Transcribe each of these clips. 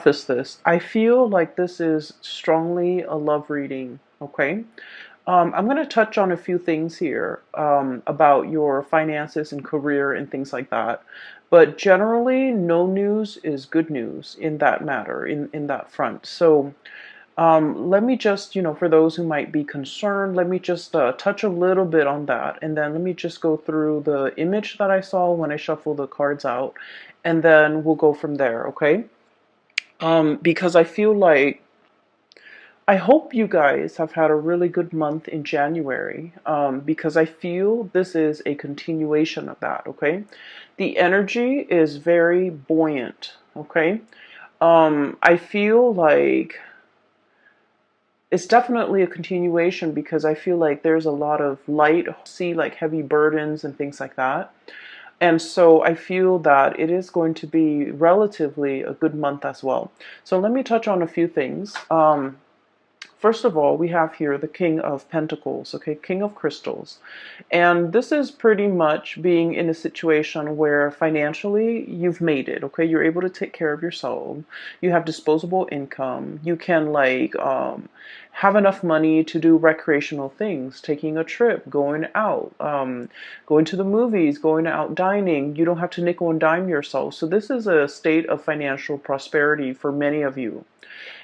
preface this. I feel like this is strongly a love reading, okay? I'm going to touch on a few things here about your finances and career and things like that. But generally, no news is good news in that matter, in that front. So let me just, for those who might be concerned, let me just touch a little bit on that. And then let me just go through the image that I saw when I shuffled the cards out. And then we'll go from there, okay? Because I feel like I hope you guys have had a really good month in January, because I feel this is a continuation of that, okay? The energy is very buoyant, okay? I feel like it's definitely a continuation because I feel like there's a lot of light, see like heavy burdens and things like that. And so I feel that it is going to be relatively a good month as well. So let me touch on a few things. First of all, we have here the King of Pentacles, okay, King of Crystals. And this is pretty much being in a situation where financially you've made it, okay? You're able to take care of yourself. You have disposable income. You can have enough money to do recreational things, taking a trip, going out, going to the movies, going out dining. You don't have to nickel and dime yourself. So this is a state of financial prosperity for many of you.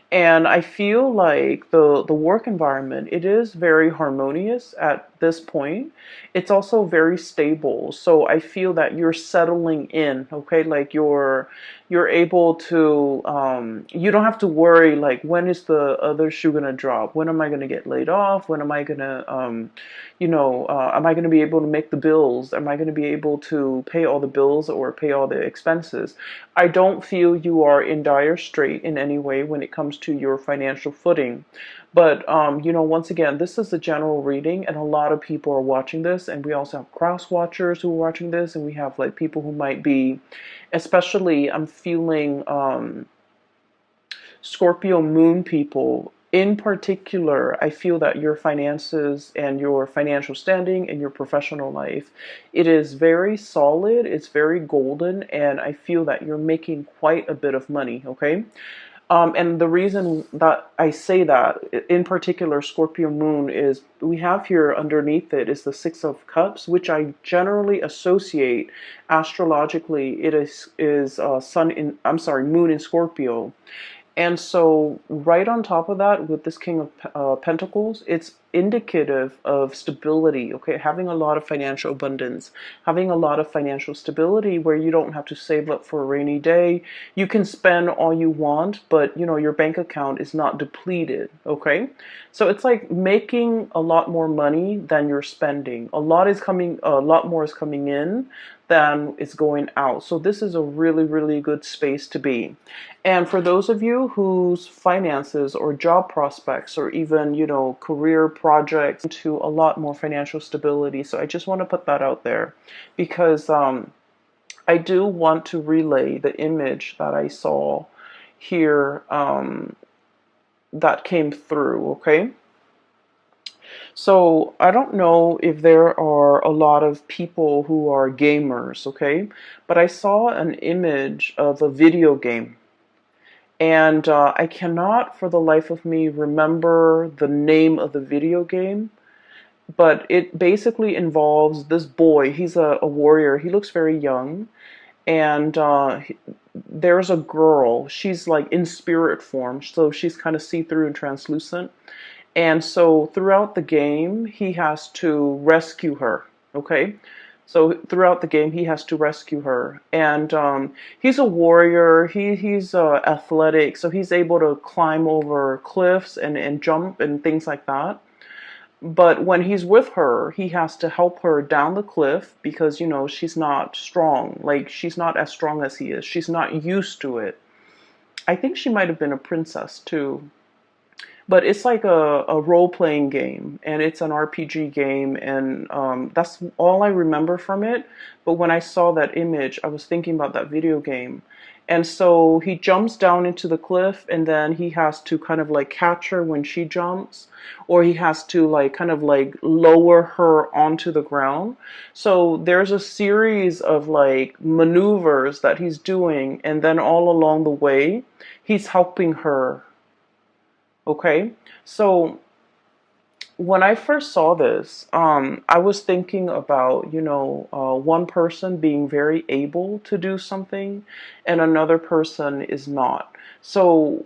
And I feel like the work environment, it is very harmonious at this point. It's also very stable. So I feel that you're settling in, okay? Like you're able to you don't have to worry like when is the other shoe gonna drop? When am I gonna get laid off? When am I gonna am I gonna be able to make the bills? Am I gonna be able to pay all the bills or pay all the expenses? I don't feel you are in dire strait in any way when it comes to your financial footing. But, once again, this is a general reading, and a lot of people are watching this, and we also have cross watchers who are watching this, and we have like people who might be, especially, I'm feeling Scorpio moon people. In particular, I feel that your finances and your financial standing and your professional life, it is very solid, it's very golden, and I feel that you're making quite a bit of money, okay? And the reason that I say that, in particular, Scorpio moon, is we have here underneath it is the Six of Cups, which I generally associate astrologically. It is moon in Scorpio. And so, right on top of that, with this King of Pentacles, it's indicative of stability, okay? Having a lot of financial abundance, having a lot of financial stability where you don't have to save up for a rainy day. You can spend all you want, but, your bank account is not depleted, okay? So, it's like making a lot more money than you're spending. A lot more is coming in than is going out. So this is a really, really good space to be. And for those of you whose finances or job prospects or even, career projects into a lot more financial stability. So I just want to put that out there because I do want to relay the image that I saw here that came through, okay? So I don't know if there are a lot of people who are gamers, okay? But I saw an image of a video game. And I cannot for the life of me remember the name of the video game, but it basically involves this boy. He's a warrior. He looks very young. And there's a girl. She's like in spirit form, so she's kind of see-through and translucent. And so throughout the game, he has to rescue her. Okay. So throughout the game, he has to rescue her. And he's a warrior. He's athletic. So he's able to climb over cliffs and jump and things like that. But when he's with her, he has to help her down the cliff because, she's not strong. Like, she's not as strong as he is. She's not used to it. I think she might have been a princess too. But it's like a role-playing game, and it's an RPG game, and that's all I remember from it. But when I saw that image, I was thinking about that video game. And so he jumps down into the cliff, and then he has to kind of like catch her when she jumps, or he has to like kind of like lower her onto the ground. So there's a series of like maneuvers that he's doing, and then all along the way, he's helping her. Okay. So when I first saw this, I was thinking about, one person being very able to do something and another person is not. So,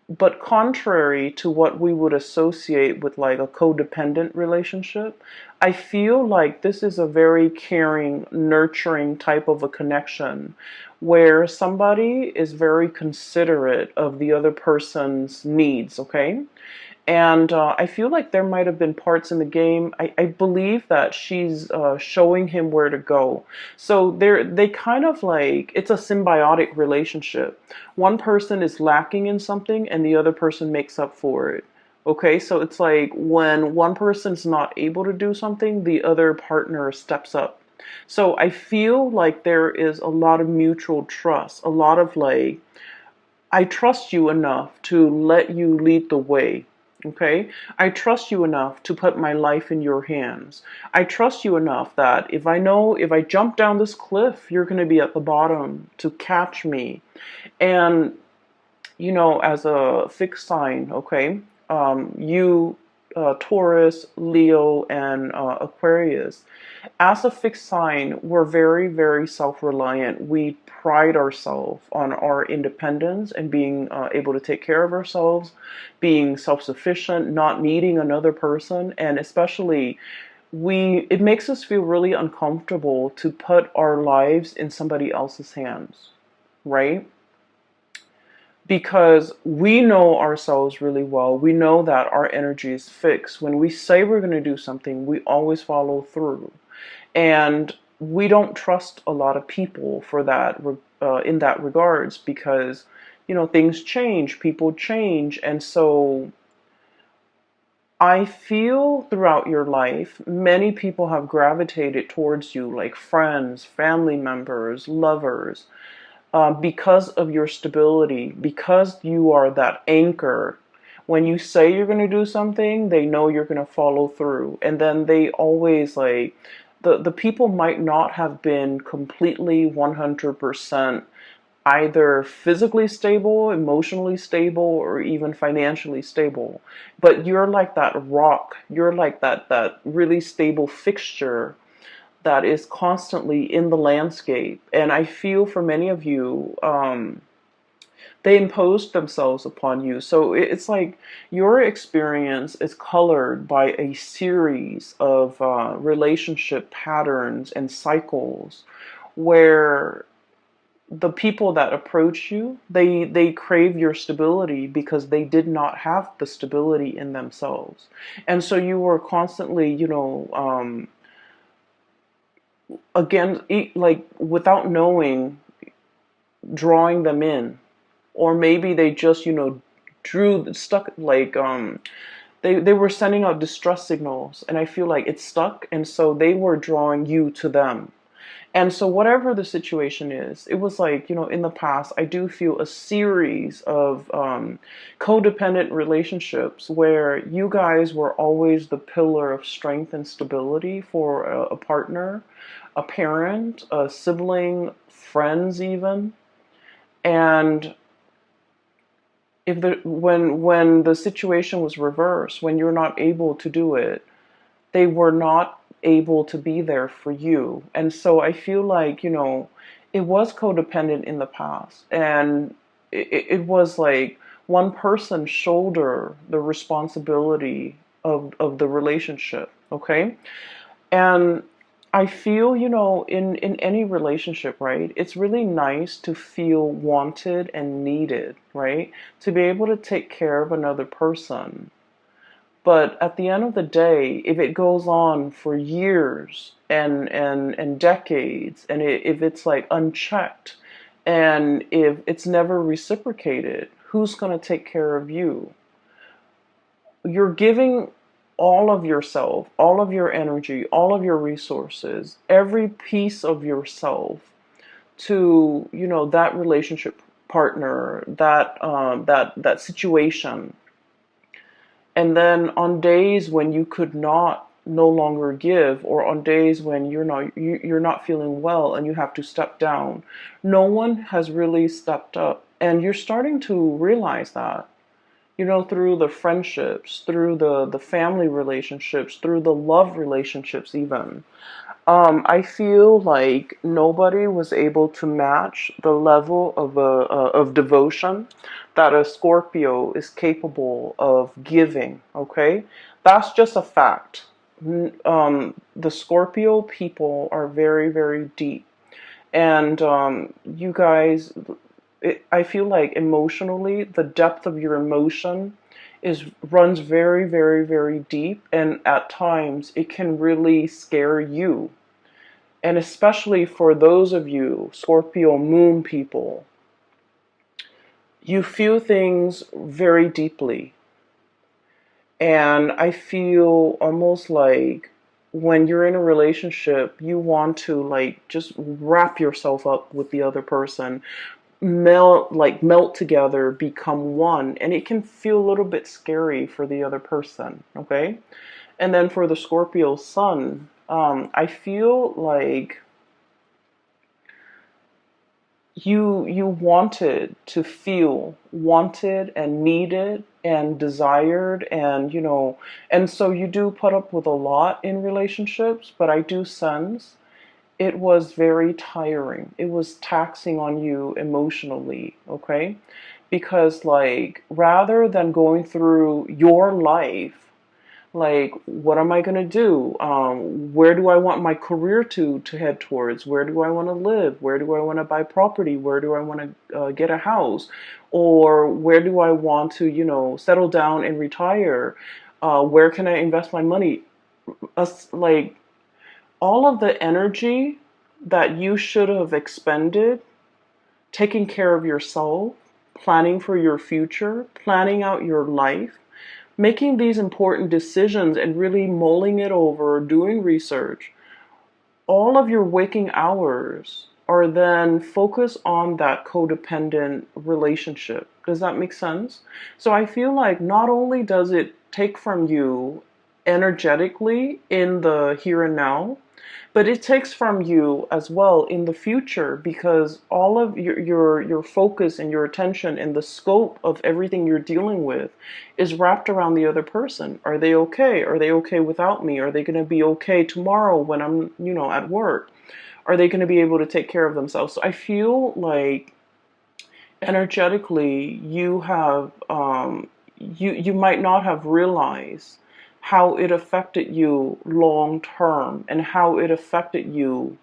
but contrary to what we would associate with like a codependent relationship, I feel like this is a very caring, nurturing type of a connection where somebody is very considerate of the other person's needs, okay? And I feel like there might have been parts in the game. I believe that she's showing him where to go. So they kind of like, it's a symbiotic relationship. One person is lacking in something and the other person makes up for it. Okay, so it's like when one person's not able to do something, the other partner steps up. So I feel like there is a lot of mutual trust, a lot of like, I trust you enough to let you lead the way. Okay? I trust you enough to put my life in your hands. I trust you enough that if I know if I jump down this cliff, you're going to be at the bottom to catch me. And, as a fixed sign, okay, you, Taurus, Leo, and Aquarius, as a fixed sign, we're very, very self-reliant. We pride ourselves on our independence and being able to take care of ourselves, being self-sufficient, not needing another person, and especially it makes us feel really uncomfortable to put our lives in somebody else's hands, right? Because we know ourselves really well. We know that our energy is fixed. When we say we're going to do something, we always follow through. And we don't trust a lot of people for that, in that regards, because things change, people change, and so I feel throughout your life many people have gravitated towards you, like friends, family members, lovers, because of your stability, because you are that anchor. When you say you're going to do something, they know you're going to follow through. And then they always like, the people might not have been completely 100% either physically stable, emotionally stable, or even financially stable. But you're like that rock. You're like that really stable fixture that is constantly in the landscape. And I feel for many of you, they imposed themselves upon you. So it's like your experience is colored by a series of relationship patterns and cycles where the people that approach you, they crave your stability because they did not have the stability in themselves. And so you were constantly, again, like without knowing, drawing them in. Or maybe they just, drew stuck like they were sending out distress signals, and I feel like it stuck, and so they were drawing you to them. And so whatever the situation is, it was like, in the past, I do feel a series of codependent relationships where you guys were always the pillar of strength and stability for a partner, a parent, a sibling, friends even. And if when the situation was reversed, when you're not able to do it, they were not able to be there for you. And so I feel like, it was codependent in the past. And it was like one person shoulder the responsibility of the relationship. Okay. And I feel, in any relationship, right, it's really nice to feel wanted and needed, right? To be able to take care of another person. But at the end of the day, if it goes on for years and decades, and if it's like unchecked, and if it's never reciprocated, who's going to take care of you? You're giving all of yourself, all of your energy, all of your resources, every piece of yourself to, that relationship partner, that situation. And then on days when you could not no longer give, or on days when you're not feeling well and you have to step down, no one has really stepped up. And you're starting to realize that, through the friendships, through the family relationships, through the love relationships even. I feel like nobody was able to match the level of devotion that a Scorpio is capable of giving. Okay, that's just a fact. The Scorpio people are very, very deep, and you guys, I feel like emotionally, the depth of your emotion runs very, very, very deep, and at times it can really scare you. And especially for those of you Scorpio moon people, you feel things very deeply. And I feel almost like when you're in a relationship, you want to like just wrap yourself up with the other person, melt together, become one. And it can feel a little bit scary for the other person, okay? And then for the Scorpio sun, I feel like you wanted to feel wanted and needed and desired, and and so you do put up with a lot in relationships, but I do sense it was very tiring. It was taxing on you emotionally, okay? Because like rather than going through your life, like what am I going to do, where do I want my career to head towards, where do I want to live, where do I want to buy property, where do I want to get a house, or where do I want to settle down and retire, where can I invest my money. Like all of the energy that you should have expended taking care of yourself, planning for your future, planning out your life, making these important decisions and really mulling it over, doing research, all of your waking hours are then focused on that codependent relationship. Does that make sense? So I feel like not only does it take from you energetically in the here and now, but it takes from you as well in the future, because all of your focus and your attention and the scope of everything you're dealing with is wrapped around the other person. Are they okay? Are they okay without me? Are they going to be okay tomorrow when I'm at work? Are they going to be able to take care of themselves? So I feel like energetically you have you might not have realized how it affected you long term and how it affected you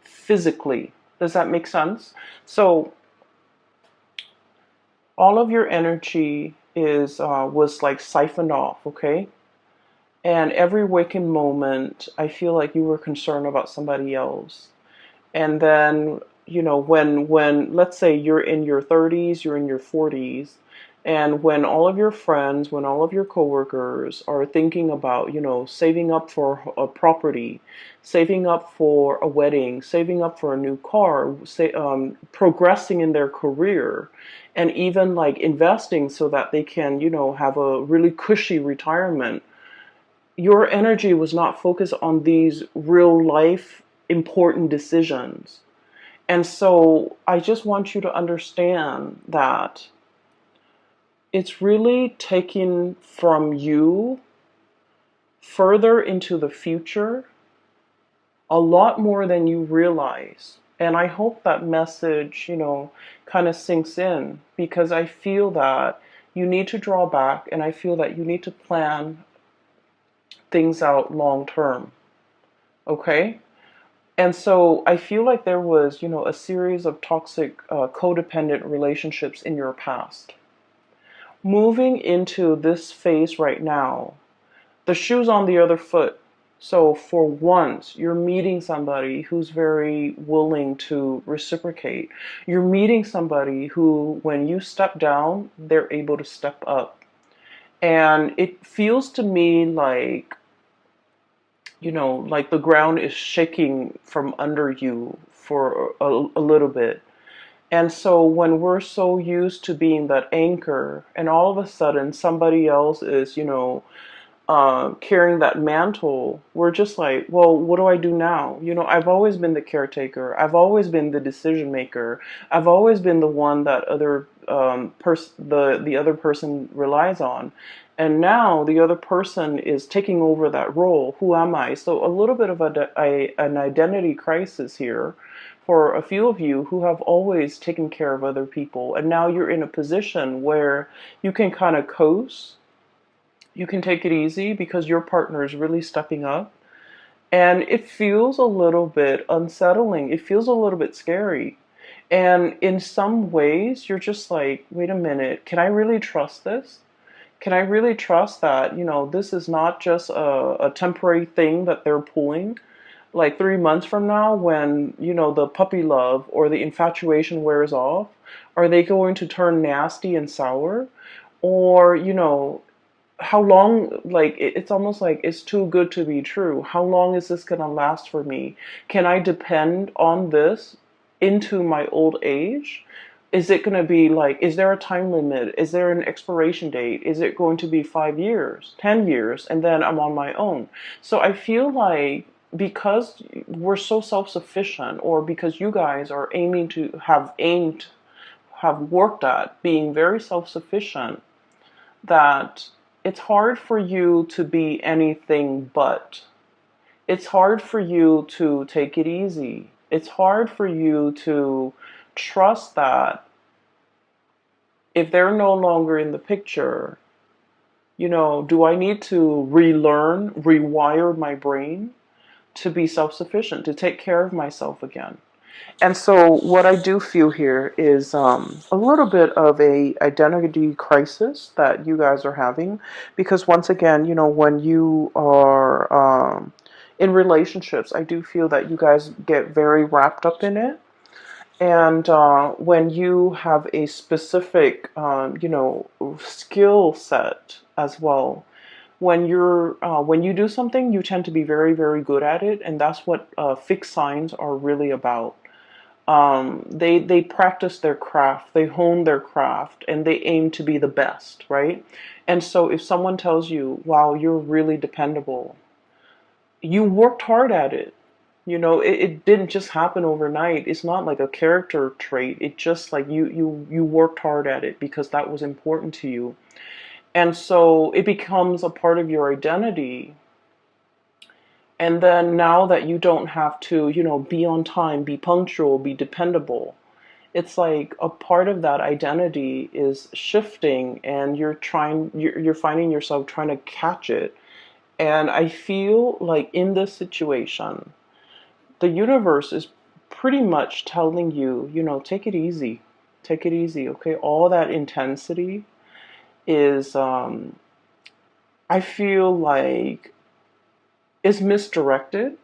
physically. Does that make sense? So all of your energy is was like siphoned off, okay? And every waking moment, I feel like you were concerned about somebody else. And then when let's say you're in your 30s, you're in your 40s, and when all of your friends, when all of your coworkers are thinking about saving up for a property, saving up for a wedding, saving up for a new car, progressing in their career, and even like investing so that they can have a really cushy retirement, your energy was not focused on these real life important decisions. And so I just want you to understand that it's really taking from you further into the future a lot more than you realize. And I hope that message, kind of sinks in, because I feel that you need to draw back, and I feel that you need to plan things out long term. Okay? And so I feel like there was, a series of toxic, codependent relationships in your past. Moving into this phase right now, the shoe's on the other foot. So for once, you're meeting somebody who's very willing to reciprocate. You're meeting somebody who, when you step down, they're able to step up. And it feels to me like, like the ground is shaking from under you for a little bit. And so when we're so used to being that anchor, and all of a sudden somebody else is, carrying that mantle, we're just like, well, what do I do now? I've always been the caretaker. I've always been the decision maker. I've always been the one that the other person relies on. And now the other person is taking over that role. Who am I? So a little bit of an identity crisis here for a few of you who have always taken care of other people. And now you're in a position where you can kind of coast. You can take it easy because your partner is really stepping up. And it feels a little bit unsettling. It feels a little bit scary. And in some ways, you're just like, wait a minute, can I really trust this? Can I really trust that, this is not just a temporary thing that they're pulling? Like 3 months from now, when, the puppy love or the infatuation wears off, are they going to turn nasty and sour? Or, how long, like it's almost like it's too good to be true. How long is this going to last for me? Can I depend on this into my old age? Is it going to be like, is there a time limit? Is there an expiration date? Is it going to be 5 years, 10 years, and then I'm on my own? So I feel like because we're so self-sufficient, or because you guys are have worked at being very self-sufficient, that it's hard for you to be anything but. It's hard for you to take it easy. It's hard for you to trust that if they're no longer in the picture, do I need to relearn, rewire my brain to be self-sufficient, to take care of myself again? And so what I do feel here is a little bit of a identity crisis that you guys are having, because once again, when you are in relationships, I do feel that you guys get very wrapped up in it. And when you have a specific, skill set as well, when you do something, you tend to be very, very good at it, and that's what fixed signs are really about. They practice their craft, they hone their craft, and they aim to be the best, right? And so if someone tells you, wow, you're really dependable, you worked hard at it. It didn't just happen overnight. It's not like a character trait. It's just like you worked hard at it because that was important to you. And so it becomes a part of your identity. And then now that you don't have to, be on time, be punctual, be dependable, it's like a part of that identity is shifting, and you're finding yourself trying to catch it. And I feel like in this situation, the universe is pretty much telling you, take it easy. Take it easy, okay? All that intensity is, I feel like, is misdirected.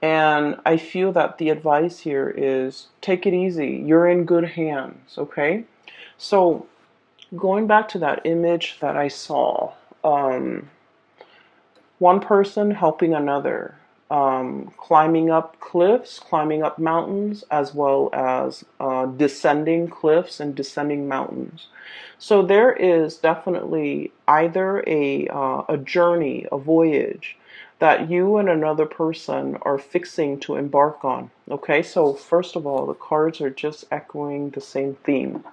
And I feel that the advice here is take it easy. You're in good hands, okay? So going back to that image that I saw, one person helping another, climbing up cliffs, climbing up mountains, as well as descending cliffs and descending mountains. So there is definitely either a journey, a voyage that you and another person are fixing to embark on. Okay, so first of all, the cards are just echoing the same theme.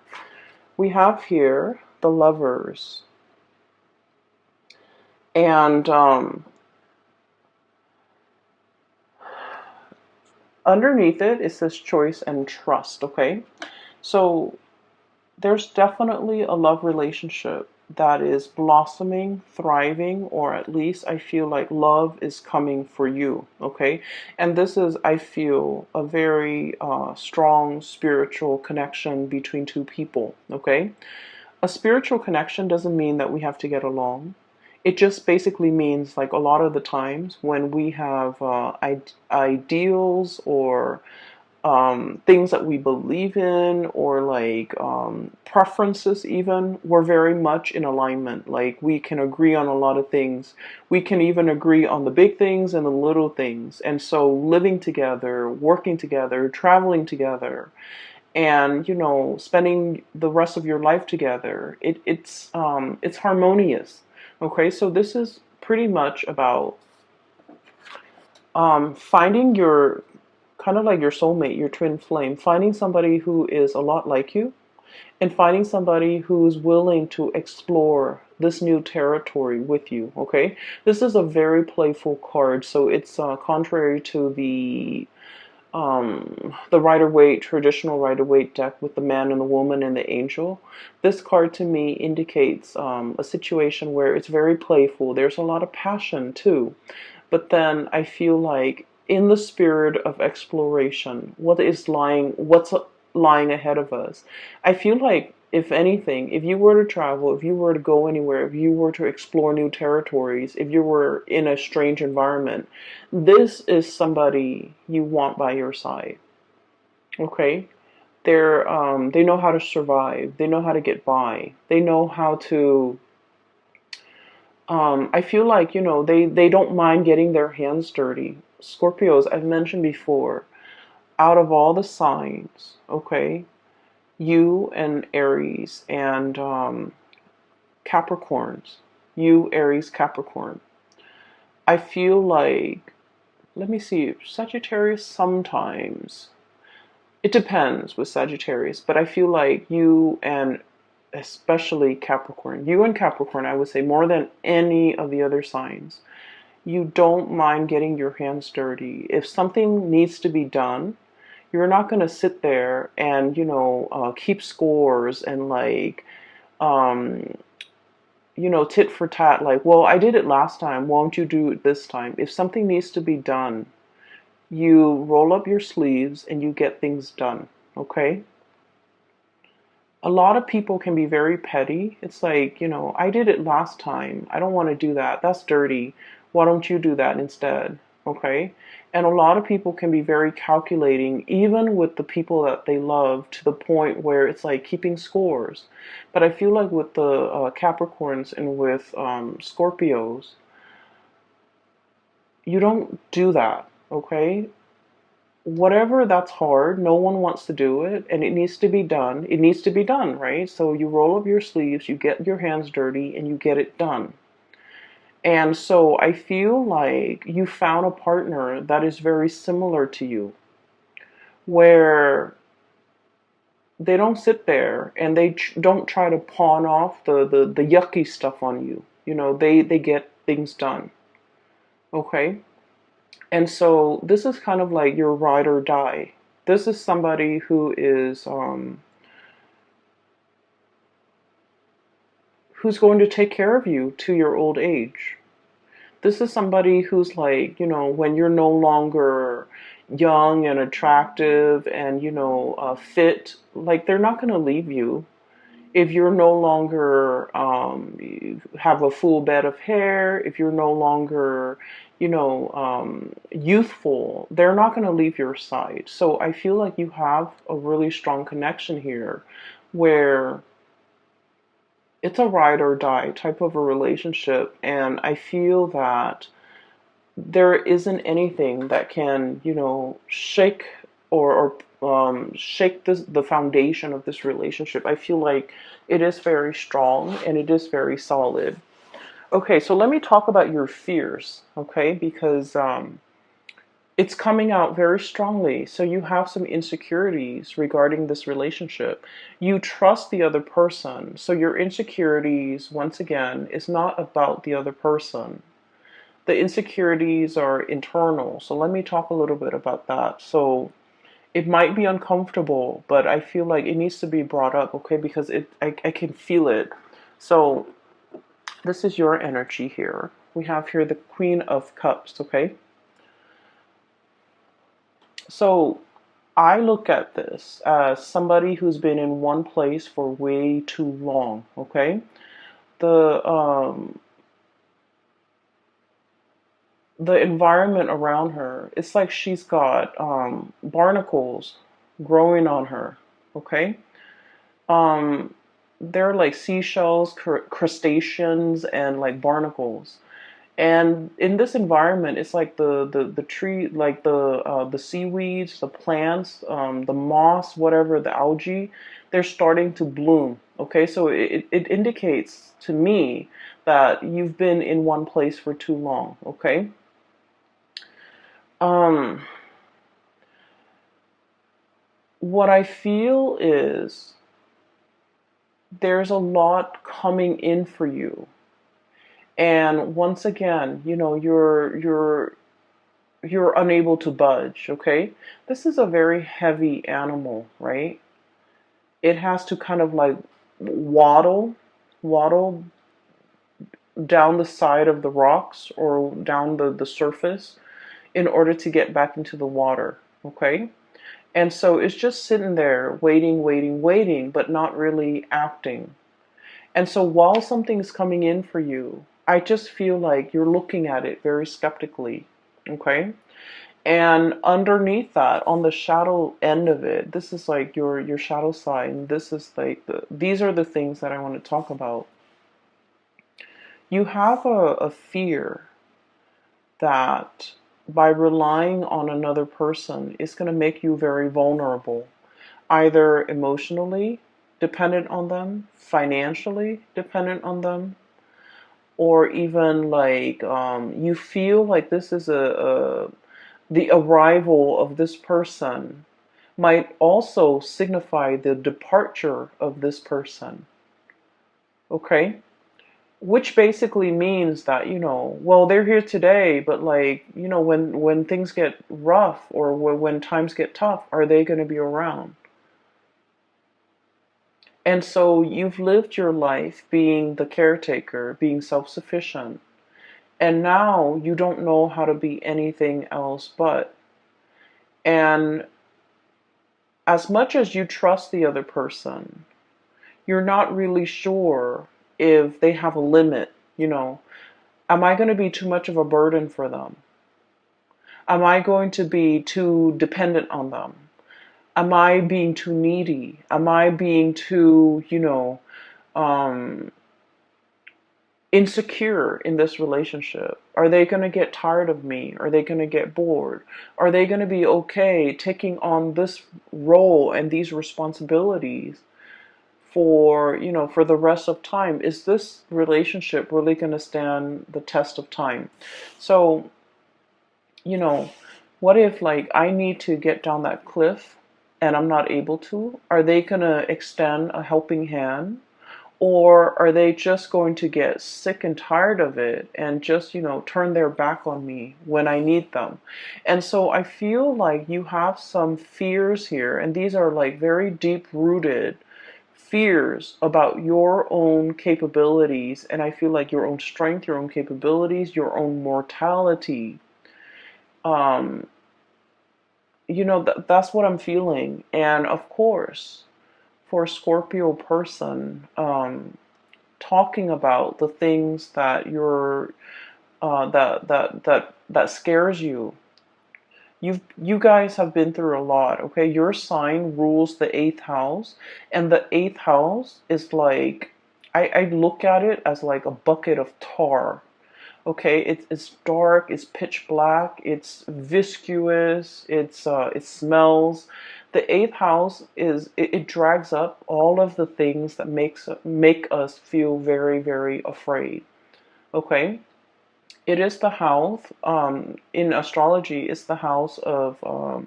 We have here the Lovers. And underneath it says choice and trust, okay? So there's definitely a love relationship that is blossoming, thriving, or at least I feel like love is coming for you, okay? And this is, I feel, a very strong spiritual connection between two people, okay? A spiritual connection doesn't mean that we have to get along. It just basically means, like, a lot of the times when we have ideals or things that we believe in, or like preferences even, we're very much in alignment. Like we can agree on a lot of things. We can even agree on the big things and the little things. And so living together, working together, traveling together, and spending the rest of your life together, it's harmonious. Okay, so this is pretty much about finding your kind of like your soulmate, your twin flame, finding somebody who is a lot like you, and finding somebody who's willing to explore this new territory with you. Okay, this is a very playful card, so it's contrary to the Rider-Waite, traditional Rider-Waite deck with the man and the woman and the angel. This card to me indicates a situation where it's very playful. There's a lot of passion too. But then I feel like in the spirit of exploration, what's lying ahead of us, I feel like if anything, if you were to travel, if you were to go anywhere, if you were to explore new territories, if you were in a strange environment, this is somebody you want by your side. Okay? They know how to survive. They know how to get by. They know how to I feel like, they don't mind getting their hands dirty. Scorpios, I've mentioned before, out of all the signs, okay, you and Aries and Capricorns, you, Aries, Capricorn, I feel like, let me see, Sagittarius sometimes. It depends with Sagittarius, but I feel like you and especially Capricorn, you and Capricorn, I would say more than any of the other signs, you don't mind getting your hands dirty. If something needs to be done, you're not going to sit there and, keep scores and like, um, tit for tat, like, well, I did it last time, won't you do it this time? If something needs to be done, you roll up your sleeves and you get things done, okay? A lot of people can be very petty. It's like, I did it last time. I don't want to do that. That's dirty. Why don't you do that instead? Okay? And a lot of people can be very calculating, even with the people that they love, to the point where it's like keeping scores. But I feel like with the Capricorns and with Scorpios, you don't do that. Okay? Whatever that's hard, no one wants to do it, and it needs to be done. It needs to be done, right? So you roll up your sleeves, you get your hands dirty, and you get it done. And so I feel like you found a partner that is very similar to you, where they don't sit there and they don't try to pawn off the yucky stuff on you. They get things done. Okay? And so this is kind of like your ride or die. This is somebody who is who's going to take care of you to your old age. This is somebody who's like, when you're no longer young and attractive and, fit, like they're not going to leave you. If you're no longer you have a full bed of hair, if you're no longer, youthful, they're not going to leave your side. So I feel like you have a really strong connection here where it's a ride or die type of a relationship. And I feel that there isn't anything that can, shake or shake the foundation of this relationship. I feel like it is very strong and it is very solid. Okay, so let me talk about your fears, okay? Because it's coming out very strongly. So you have some insecurities regarding this relationship. You trust the other person. So your insecurities, once again, is not about the other person. The insecurities are internal. So let me talk a little bit about that. So it might be uncomfortable, but I feel like it needs to be brought up, okay? Because I can feel it. So this is your energy here. We have here the Queen of Cups, okay? So I look at this as somebody who's been in one place for way too long, okay? The the environment around her, it's like she's got barnacles growing on her. Okay. Um, they're like seashells, crustaceans, and like barnacles. And in this environment, it's like the tree, like the seaweeds, the plants, the moss, whatever, the algae, they're starting to bloom. Okay, so it indicates to me that you've been in one place for too long. Okay. Um, what I feel is there's a lot coming in for you. And once again, you're unable to budge, okay? This is a very heavy animal, right? It has to kind of like waddle down the side of the rocks or down the surface in order to get back into the water, okay? And so it's just sitting there waiting, but not really acting. And so while something's coming in for you, I just feel like you're looking at it very skeptically, okay? And underneath that, on the shadow end of it, this is like your shadow side. This is like these are the things that I want to talk about. You have a fear that by relying on another person is going to make you very vulnerable, either emotionally dependent on them, financially dependent on them, or even like you feel like this is a the arrival of this person might also signify the departure of this person. Okay? Which basically means that, well, they're here today, but like, when things get rough or when times get tough, are they going to be around? And so you've lived your life being the caretaker, being self-sufficient, and now you don't know how to be anything else but. And as much as you trust the other person, you're not really sure if they have a limit. Am I going to be too much of a burden for them? Am I going to be too dependent on them? Am I being too needy? Am I being too, um, insecure in this relationship? Are they going to get tired of me? Are they going to get bored? Are they going to be okay taking on this role and these responsibilities for the rest of time? Is this relationship really going to stand the test of time? So, you know, what if like I need to get down that cliff and I'm not able to? Are they going to extend a helping hand? Or are they just going to get sick and tired of it and just, turn their back on me when I need them? And so I feel like you have some fears here, and these are like very deep rooted fears about your own capabilities. And I feel like your own strength, your own capabilities, your own mortality. Um, that's what I'm feeling. And of course, for a Scorpio person, talking about the things that you're that scares you. You guys have been through a lot, okay? Your sign rules the eighth house, and the eighth house is like I look at it as like a bucket of tar. Okay, it's dark, it's pitch black, it's viscous, it smells. The eighth house it drags up all of the things that make us feel very, very afraid. Okay, it is the house in astrology. It's the house of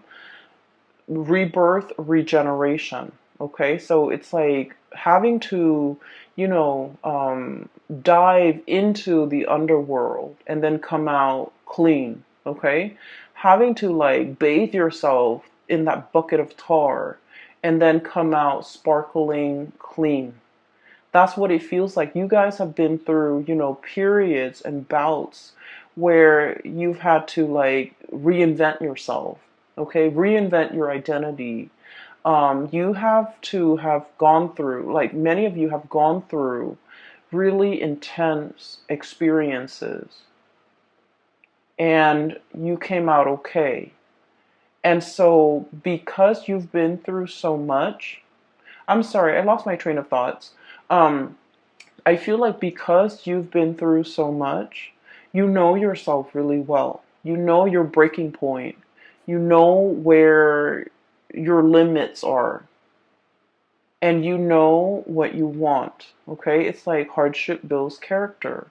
rebirth, regeneration. Okay, so it's like having to, dive into the underworld and then come out clean. Okay, having to like bathe yourself in that bucket of tar and then come out sparkling clean. That's what it feels like. You guys have been through, periods and bouts where you've had to like reinvent yourself, okay? Reinvent your identity. You have to have gone through, like many of you have gone through really intense experiences and you came out okay. And so, because you've been through so much, I'm sorry, I lost my train of thoughts. Um, I feel like because you've been through so much, you know yourself really well. You know your breaking point. You know where your limits are. And you know what you want. Okay? It's like hardship builds character.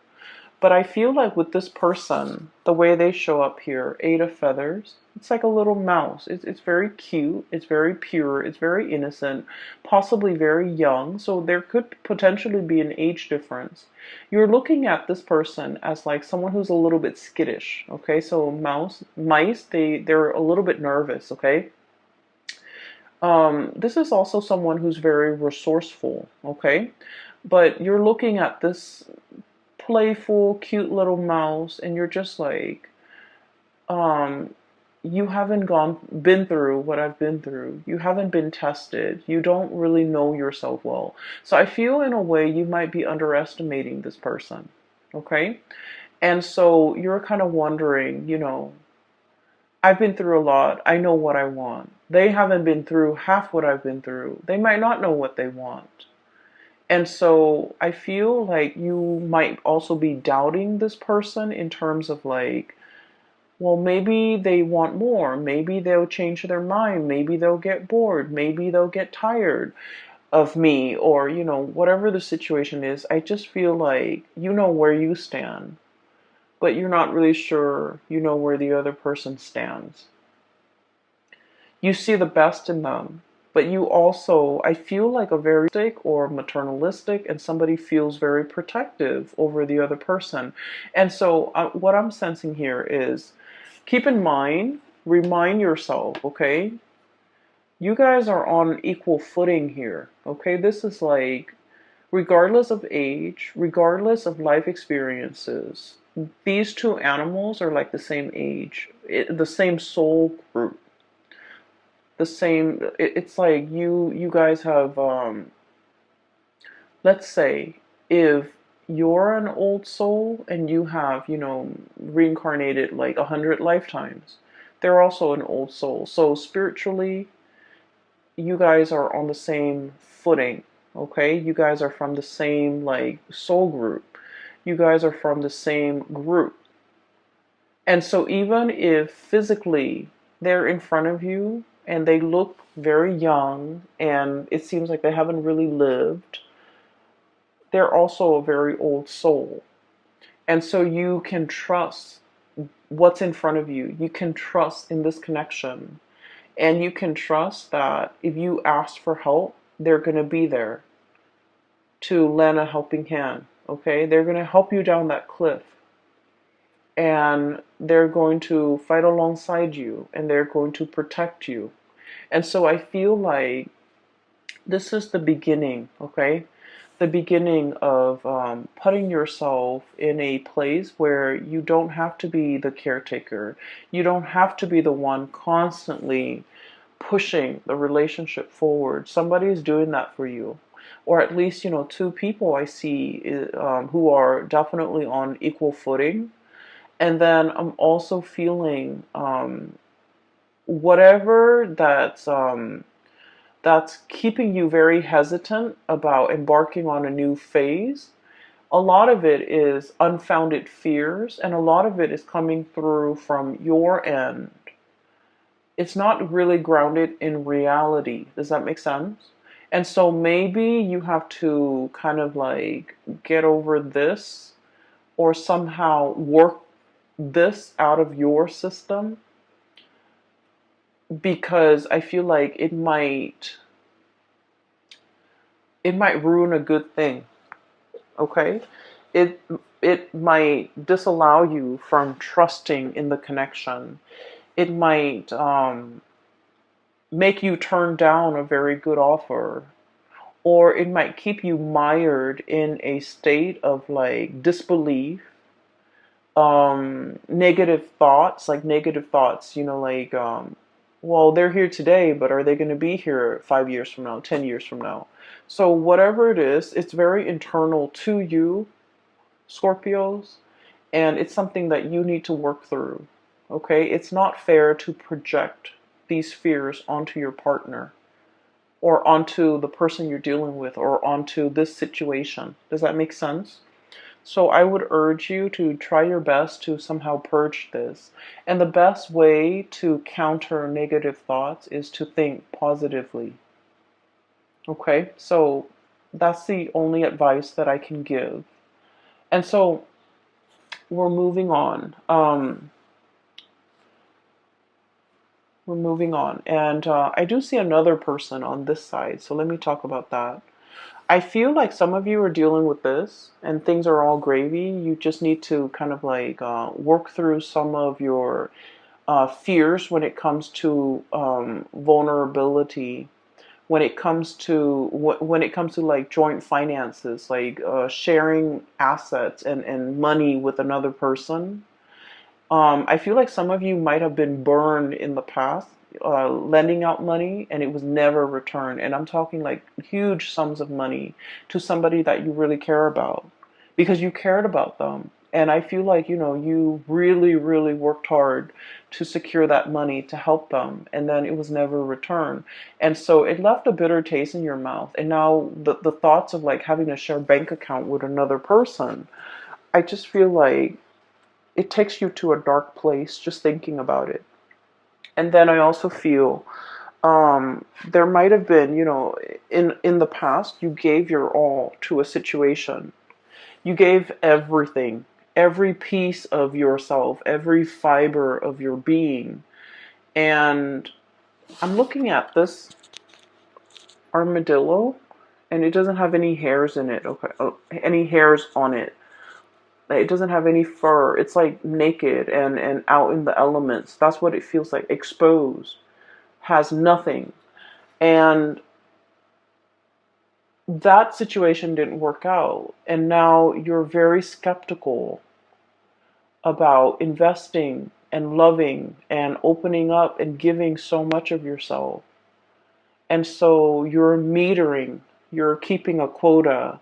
But I feel like with this person, the way they show up here, Eight of Feathers, it's like a little mouse. It's very cute. It's very pure. It's very innocent, possibly very young. So there could potentially be an age difference. You're looking at this person as like someone who's a little bit skittish. Okay, so mice, they're a little bit nervous. Okay. This is also someone who's very resourceful. Okay, but you're looking at this playful, cute little mouse, and you're just like, um, you haven't been through what I've been through. You haven't been tested. You don't really know yourself well. So I feel in a way you might be underestimating this person. Okay? And so you're kind of wondering, I've been through a lot. I know what I want. They haven't been through half what I've been through. They might not know what they want. And so I feel like you might also be doubting this person in terms of like, well, maybe they want more. Maybe they'll change their mind. Maybe they'll get bored. Maybe they'll get tired of me, or, whatever the situation is. I just feel like you know where you stand, but you're not really sure you know where the other person stands. You see the best in them, but you also, I feel like a very or maternalistic, and somebody feels very protective over the other person. And so what I'm sensing here is, keep in mind, remind yourself, okay, you guys are on equal footing here. Okay, this is like, regardless of age, regardless of life experiences, these two animals are like the same age, the same soul group, the same. It's like you guys have, let's say, if you're an old soul and you have, reincarnated like 100 lifetimes, they're also an old soul. So spiritually, you guys are on the same footing. Okay, you guys are from the same like soul group. You guys are from the same group. And so even if physically they're in front of you and they look very young and it seems like they haven't really lived, they're also a very old soul. And so you can trust what's in front of you. You can trust in this connection. And you can trust that if you ask for help, they're going to be there to lend a helping hand. Okay? They're going to help you down that cliff. And they're going to fight alongside you. And they're going to protect you. And so I feel like this is the beginning, okay? The beginning of putting yourself in a place where you don't have to be the caretaker. You don't have to be the one constantly pushing the relationship forward. Somebody is doing that for you. Or at least, two people I see who are definitely on equal footing. And then I'm also feeling whatever that's keeping you very hesitant about embarking on a new phase. A lot of it is unfounded fears, and a lot of it is coming through from your end. It's not really grounded in reality. Does that make sense? And so maybe you have to kind of like get over this, or somehow work this out of your system, because I feel like it might ruin a good thing. Okay? It it might disallow you from trusting in the connection. It might make you turn down a very good offer, or it might keep you mired in a state of like disbelief, negative thoughts, like, well, they're here today, but are they going to be here 5 years from now, 10 years from now? So whatever it is, it's very internal to you, Scorpios, and it's something that you need to work through. Okay, it's not fair to project these fears onto your partner or onto the person you're dealing with or onto this situation. Does that make sense? So I would urge you to try your best to somehow purge this. And the best way to counter negative thoughts is to think positively. Okay, so that's the only advice that I can give. And so we're moving on. We're moving on. And I do see another person on this side. So let me talk about that. I feel like some of you are dealing with this and things are all gravy. You just need to kind of like work through some of your fears when it comes to vulnerability, when it comes to when it comes to like joint finances, like sharing assets and money with another person. I feel like some of you might have been burned in the past, lending out money and it was never returned. And I'm talking like huge sums of money to somebody that you really care about because you cared about them. And I feel like, you really, really worked hard to secure that money to help them. And then it was never returned. And so it left a bitter taste in your mouth. And now the thoughts of like having to share bank account with another person, I just feel like it takes you to a dark place just thinking about it. And then I also feel there might have been, in the past, you gave your all to a situation. You gave everything, every piece of yourself, every fiber of your being. And I'm looking at this armadillo, and it doesn't have any hairs in it. Okay, any hairs on it. It doesn't have any fur. It's like naked and out in the elements. That's what it feels like. Exposed. Has nothing. And that situation didn't work out. And now you're very skeptical about investing and loving and opening up and giving so much of yourself. And so you're metering. You're keeping a quota.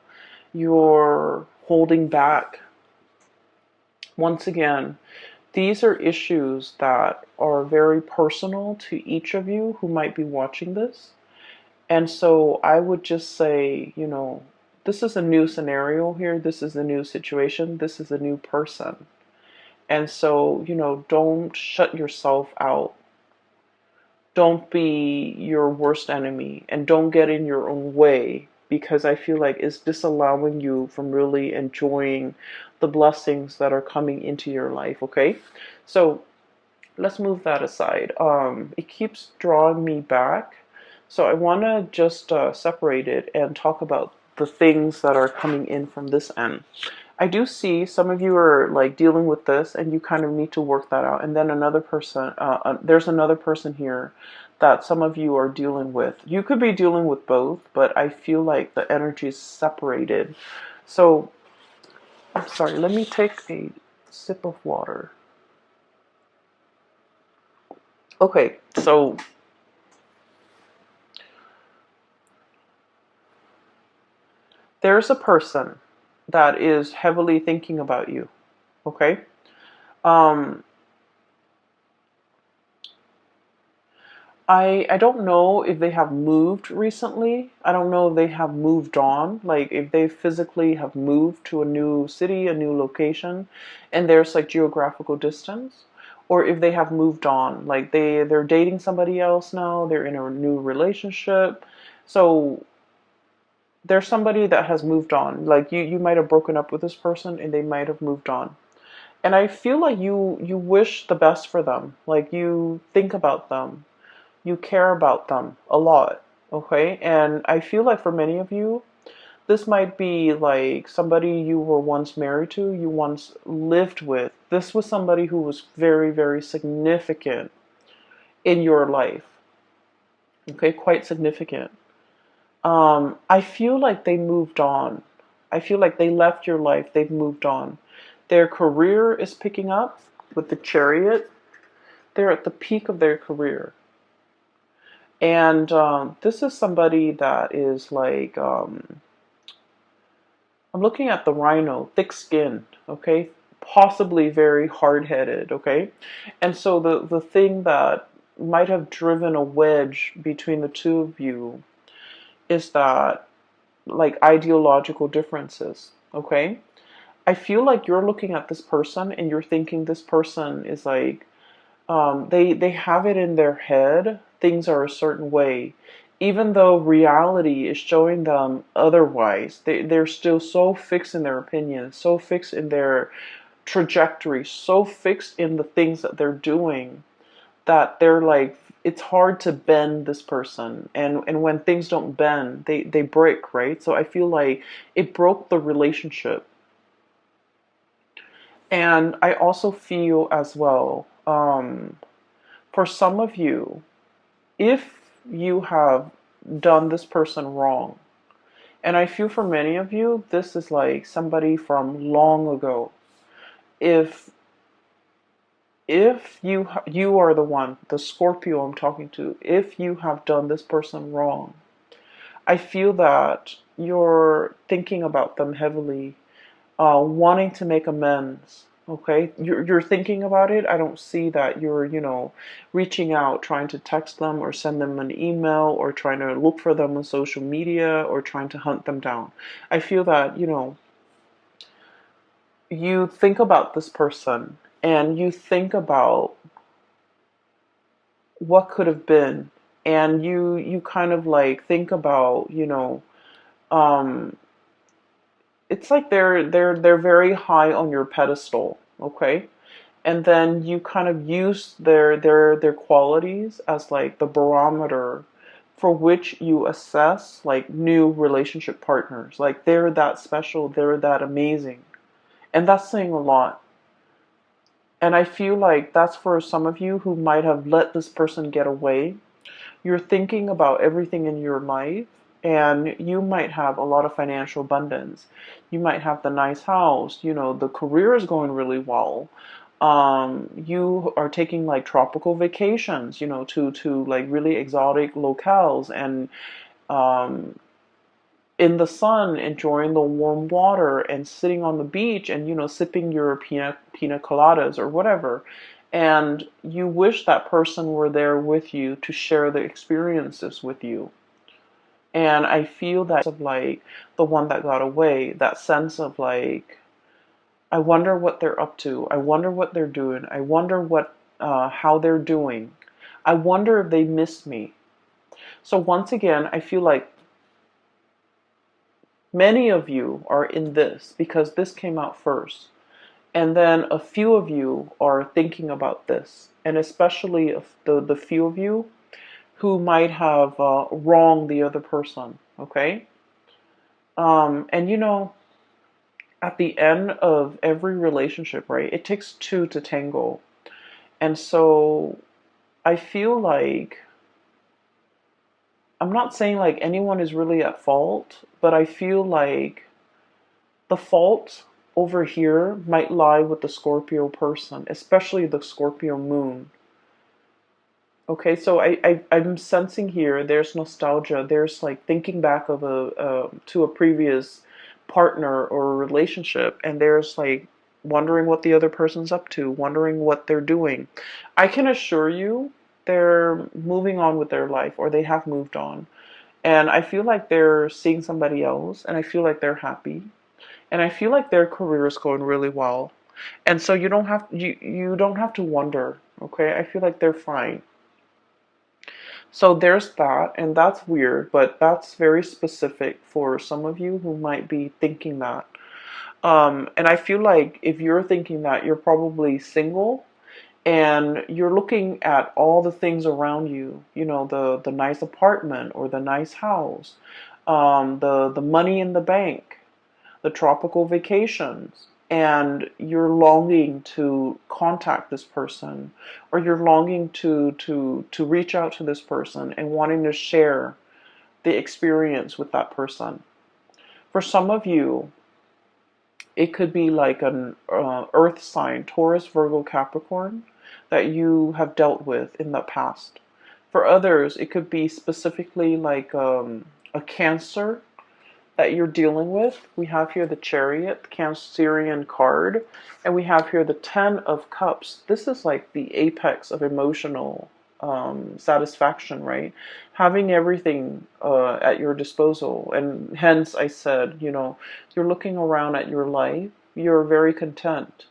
You're holding back. Once again, these are issues that are very personal to each of you who might be watching this. And so I would just say, this is a new scenario here. This is a new situation. This is a new person. And so, don't shut yourself out. Don't be your worst enemy and don't get in your own way because I feel like it's disallowing you from really enjoying the blessings that are coming into your life, okay? So let's move that aside. It keeps drawing me back. So I want to just separate it and talk about the things that are coming in from this end. I do see some of you are like dealing with this and you kind of need to work that out. And then another person, there's another person here that some of you are dealing with. You could be dealing with both, but I feel like the energy is separated. So, I'm sorry, let me take a sip of water. Okay, so there's a person that is heavily thinking about you, okay? Um, I don't know if they have moved recently. I don't know if they have moved on, like if they physically have moved to a new city, a new location, and there's like geographical distance, or if they have moved on, like they're dating somebody else now, they're in a new relationship. So there's somebody that has moved on. Like you might have broken up with this person and they might have moved on. And I feel like you wish the best for them. Like you think about them. You care about them a lot. Okay? And I feel like for many of you, this might be like somebody you were once married to, you once lived with. This was somebody who was very, very significant in your life. Okay, quite significant. I feel like they moved on. I feel like they left your life. They've moved on. Their career is picking up with the Chariot. They're at the peak of their career. And this is somebody that is like, I'm looking at the rhino, thick skinned, okay? possibly very hard-headed, okay? And so the thing that might have driven a wedge between the two of you is that, like, ideological differences, okay? I feel like you're looking at this person and you're thinking this person is like, they have it in their head things are a certain way, even though reality is showing them otherwise. They're still so fixed in their opinions, so fixed in their trajectory, so fixed in the things that they're doing, that they're like, it's hard to bend this person. And when things don't bend, they break, right? So I feel like it broke the relationship. And I also feel as well, for some of you, if you have done this person wrong, and I feel for many of you, this is like somebody from long ago. If you are the one, the Scorpio I'm talking to, if you have done this person wrong, I feel that you're thinking about them heavily, wanting to make amends. Okay, you're thinking about it. I don't see that you're, reaching out, trying to text them or send them an email or trying to look for them on social media or trying to hunt them down. I feel that, you think about this person and you think about what could have been, and you kind of like think about, um, it's like they're very high on your pedestal, okay? And then you kind of use their qualities as like the barometer for which you assess like new relationship partners. Like they're that special, they're that amazing. And that's saying a lot. And I feel like that's for some of you who might have let this person get away. You're thinking about everything in your life, and you might have a lot of financial abundance. You might have the nice house, the career is going really well. You are taking like tropical vacations, to like really exotic locales, and um, in the sun, enjoying the warm water and sitting on the beach and, sipping your pina coladas or whatever. And you wish that person were there with you to share the experiences with you. And I feel that of like the one that got away, that sense of like, I wonder what they're up to. I wonder what they're doing. I wonder how they're doing. I wonder if they miss me. So once again, I feel like many of you are in this because this came out first. And then a few of you are thinking about this. And especially if the few of you who might have wronged the other person. Okay? And at the end of every relationship, right, it takes two to tango. And so I feel like, I'm not saying like anyone is really at fault, but I feel like the fault over here might lie with the Scorpio person, especially the Scorpio moon. Okay, so I'm sensing here there's nostalgia. There's like thinking back of to a previous partner or a relationship, and there's like wondering what the other person's up to, wondering what they're doing. I can assure you they're moving on with their life, or they have moved on. And I feel like they're seeing somebody else, and I feel like they're happy. And I feel like their career is going really well. And so you don't have to wonder, okay? I feel like they're fine. So there's that, and that's weird, but that's very specific for some of you who might be thinking that. And I feel like if you're thinking that, you're probably single and you're looking at all the things around you, the nice apartment or the nice house, the money in the bank, the tropical vacations, and you're longing to contact this person, or you're longing to reach out to this person and wanting to share the experience with that person. For some of you, it could be like an earth sign, Taurus, Virgo, Capricorn, that you have dealt with in the past. For others, it could be specifically like a Cancer, that you're dealing with. We have here the Chariot, the Cancerian card, and we have here the Ten of Cups. This is like the apex of emotional satisfaction, right? Having everything at your disposal. And hence I said, you're looking around at your life, you're very content.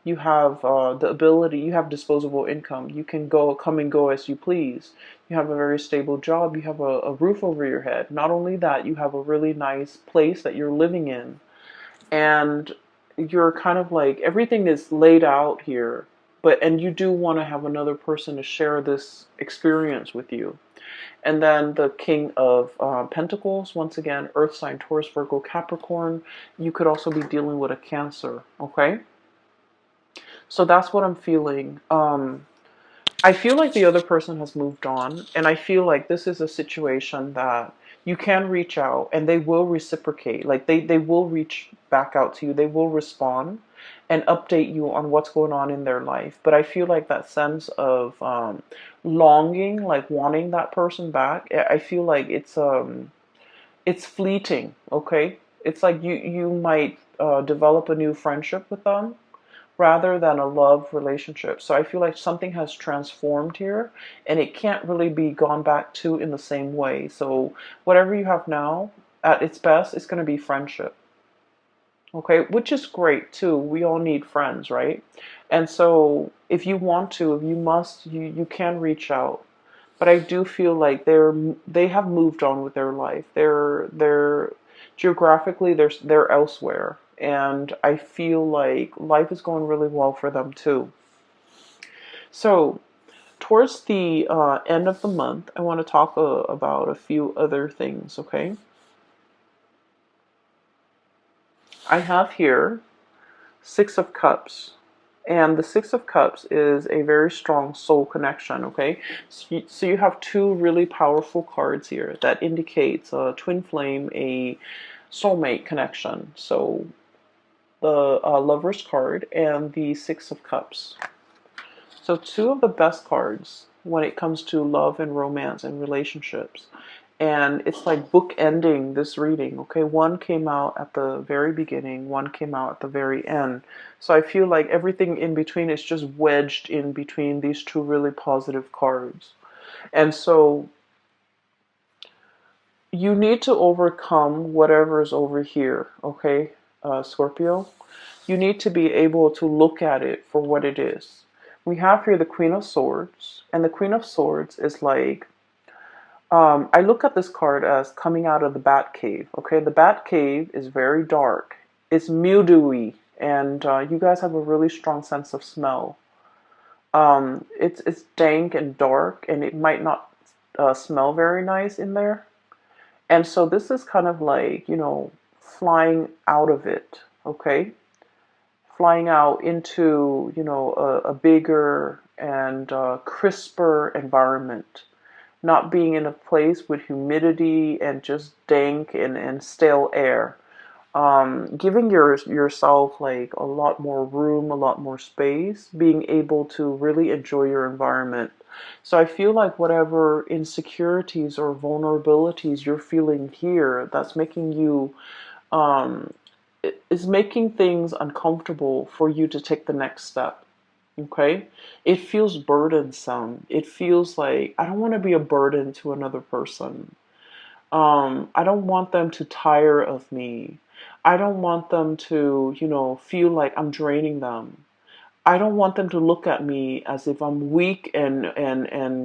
You have the ability, you have disposable income. You can come and go as you please. You have a very stable job. You have a roof over your head. Not only that, you have a really nice place that you're living in. And you're kind of like, everything is laid out here. And you do want to have another person to share this experience with you. And then the King of Pentacles, once again, Earth sign, Taurus, Virgo, Capricorn. You could also be dealing with a Cancer, okay? So that's what I'm feeling. I feel like the other person has moved on, and I feel like this is a situation that you can reach out and they will reciprocate. Like they will reach back out to you, they will respond and update you on what's going on in their life. But I feel like that sense of longing, like wanting that person back, I feel like it's fleeting, okay? It's like you might develop a new friendship with them rather than a love relationship. So I feel like something has transformed here and it can't really be gone back to in the same way. So whatever you have now, at its best, it's going to be friendship. Okay, which is great too. We all need friends, right? And so if you want to, if you must, you can reach out. But I do feel like they have moved on with their life. They're geographically they're elsewhere, and I feel like life is going really well for them too. So towards the end of the month, I want to talk about a few other things. Okay, I have here Six of Cups. And the Six of Cups is a very strong soul connection, okay? So you have two really powerful cards here that indicates a twin flame, a soulmate connection. So the Lover's card and the Six of Cups. So two of the best cards when it comes to love and romance and relationships. And it's like bookending this reading, okay? One came out at the very beginning, one came out at the very end. So I feel like everything in between is just wedged in between these two really positive cards. And so you need to overcome whatever is over here, okay, Scorpio? You need to be able to look at it for what it is. We have here the Queen of Swords, and the Queen of Swords is like, I look at this card as coming out of the Bat Cave. Okay, the Bat Cave is very dark. It's mildewy, and you guys have a really strong sense of smell. It's dank and dark, and it might not smell very nice in there. And so this is kind of like, flying out of it. Okay, flying out into a bigger and crisper environment, not being in a place with humidity and just dank and stale air. Giving yourself like a lot more room, a lot more space, being able to really enjoy your environment. So I feel like whatever insecurities or vulnerabilities you're feeling here, that's making you, is making things uncomfortable for you to take the next step. Okay? It feels burdensome. It feels like I don't want to be a burden to another person. I don't want them to tire of me. I don't want them to, feel like I'm draining them. I don't want them to look at me as if I'm weak and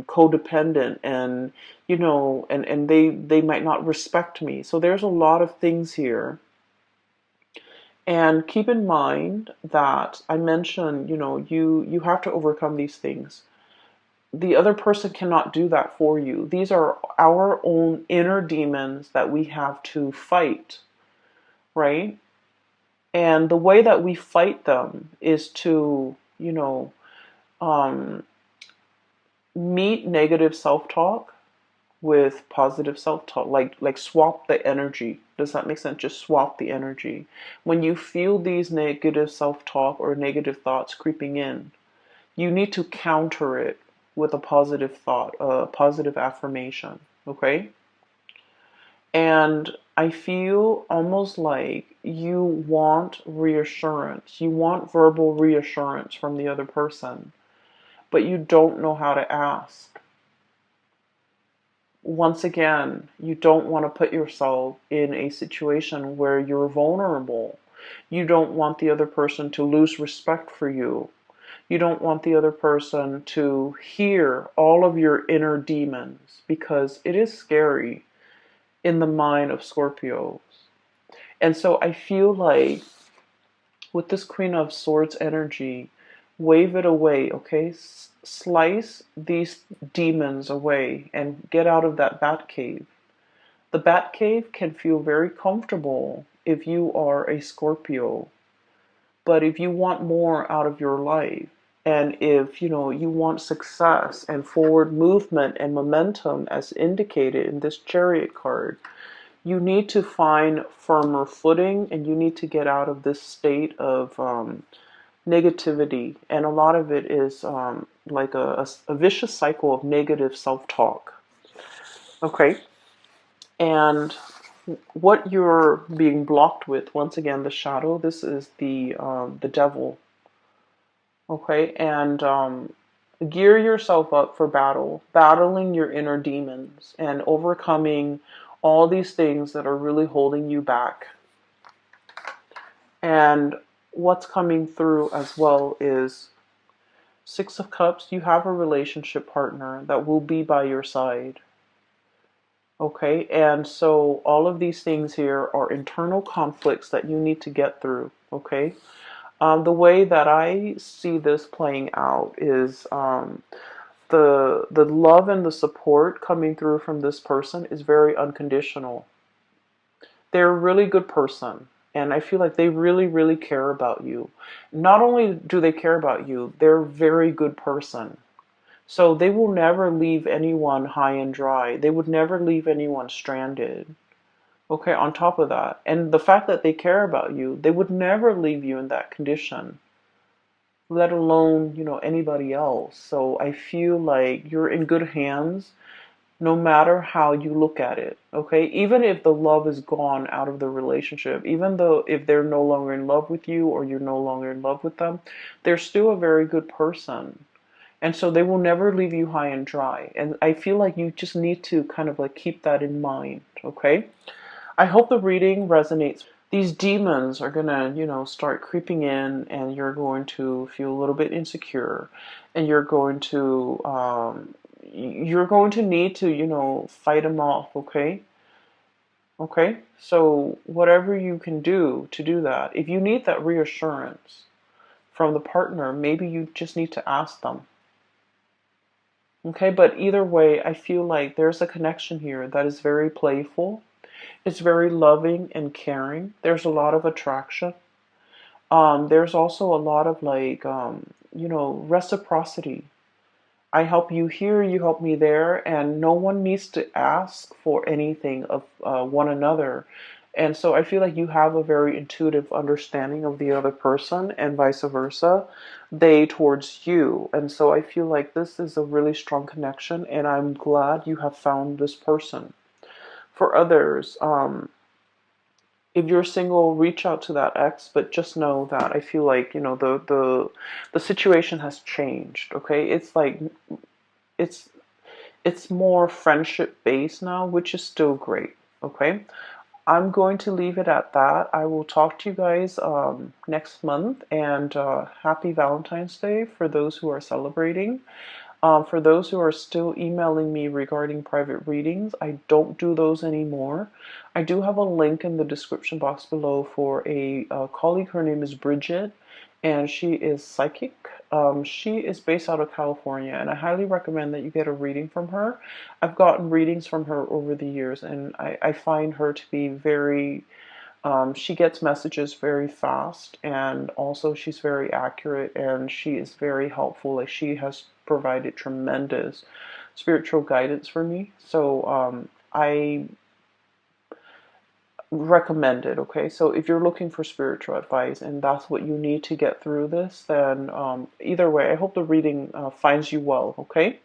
codependent and and they might not respect me. So there's a lot of things here. And keep in mind that I mentioned, you have to overcome these things. The other person cannot do that for you. These are our own inner demons that we have to fight, right? And the way that we fight them is to, um, meet negative self-talk with positive self-talk, like swap the energy. Does that make sense? Just swap the energy. When you feel these negative self-talk or negative thoughts creeping in, you need to counter it with a positive thought, a positive affirmation, okay? And I feel almost like you want reassurance. You want verbal reassurance from the other person, but you don't know how to ask. Once again, you don't want to put yourself in a situation where you're vulnerable. You don't want the other person to lose respect for you. You don't want the other person to hear all of your inner demons, because it is scary in the mind of Scorpios. And so I feel like with this Queen of Swords energy, wave it away, okay? Slice these demons away and get out of that bat cave. The bat cave can feel very comfortable if you are a Scorpio, but if you want more out of your life, and if you want success and forward movement and momentum as indicated in this Chariot card, you need to find firmer footing, and you need to get out of this state of negativity. And a lot of it is like a vicious cycle of negative self-talk. Okay? And what you're being blocked with, once again, the shadow, this is the devil. Okay? And gear yourself up for battle, battling your inner demons and overcoming all these things that are really holding you back. And what's coming through as well is Six of Cups. You have a relationship partner that will be by your side. Okay, and so all of these things here are internal conflicts that you need to get through. Okay, the way that I see this playing out is the love and the support coming through from this person is very unconditional. They're a really good person, and I feel like they really, really care about you. Not only do they care about you, they're a very good person. So they will never leave anyone high and dry. They would never leave anyone stranded. Okay, on top of that, and the fact that they care about you, they would never leave you in that condition, let alone, anybody else. So I feel like you're in good hands no matter how you look at it. Okay, even if the love is gone out of the relationship, even though if they're no longer in love with you or you're no longer in love with them, they're still a very good person. And so they will never leave you high and dry. And I feel like you just need to kind of like keep that in mind. Okay, I hope the reading resonates. These demons are gonna, start creeping in, and you're going to feel a little bit insecure, and you're going to need to, fight them off. Okay. Okay. So whatever you can do to do that, if you need that reassurance from the partner, maybe you just need to ask them. Okay. But either way, I feel like there's a connection here that is very playful. It's very loving and caring. There's a lot of attraction. There's also a lot of like, reciprocity. I help you here, you help me there, and no one needs to ask for anything of one another. And so I feel like you have a very intuitive understanding of the other person, and vice versa, they towards you. And so I feel like this is a really strong connection, and I'm glad you have found this person. For others, if you're single, reach out to that ex, but just know that I feel like, the situation has changed. Okay, it's like it's it's more friendship based now, which is still great. Okay, I'm going to leave it at that. I will talk to you guys next month, and happy Valentine's Day for those who are celebrating. For those who are still emailing me regarding private readings, I don't do those anymore. I do have a link in the description box below for a colleague. Her name is Bridget, and she is psychic. She is based out of California, and I highly recommend that you get a reading from her. I've gotten readings from her over the years, and I find her to be very she gets messages very fast, and also she's very accurate, and she is very helpful. Like, she has provided tremendous spiritual guidance for me. So I recommend it. Okay, so if you're looking for spiritual advice and that's what you need to get through this, then either way, I hope the reading finds you well. Okay,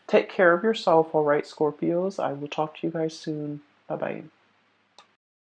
take care of yourself. All right, Scorpios, I will talk to you guys soon. Bye bye.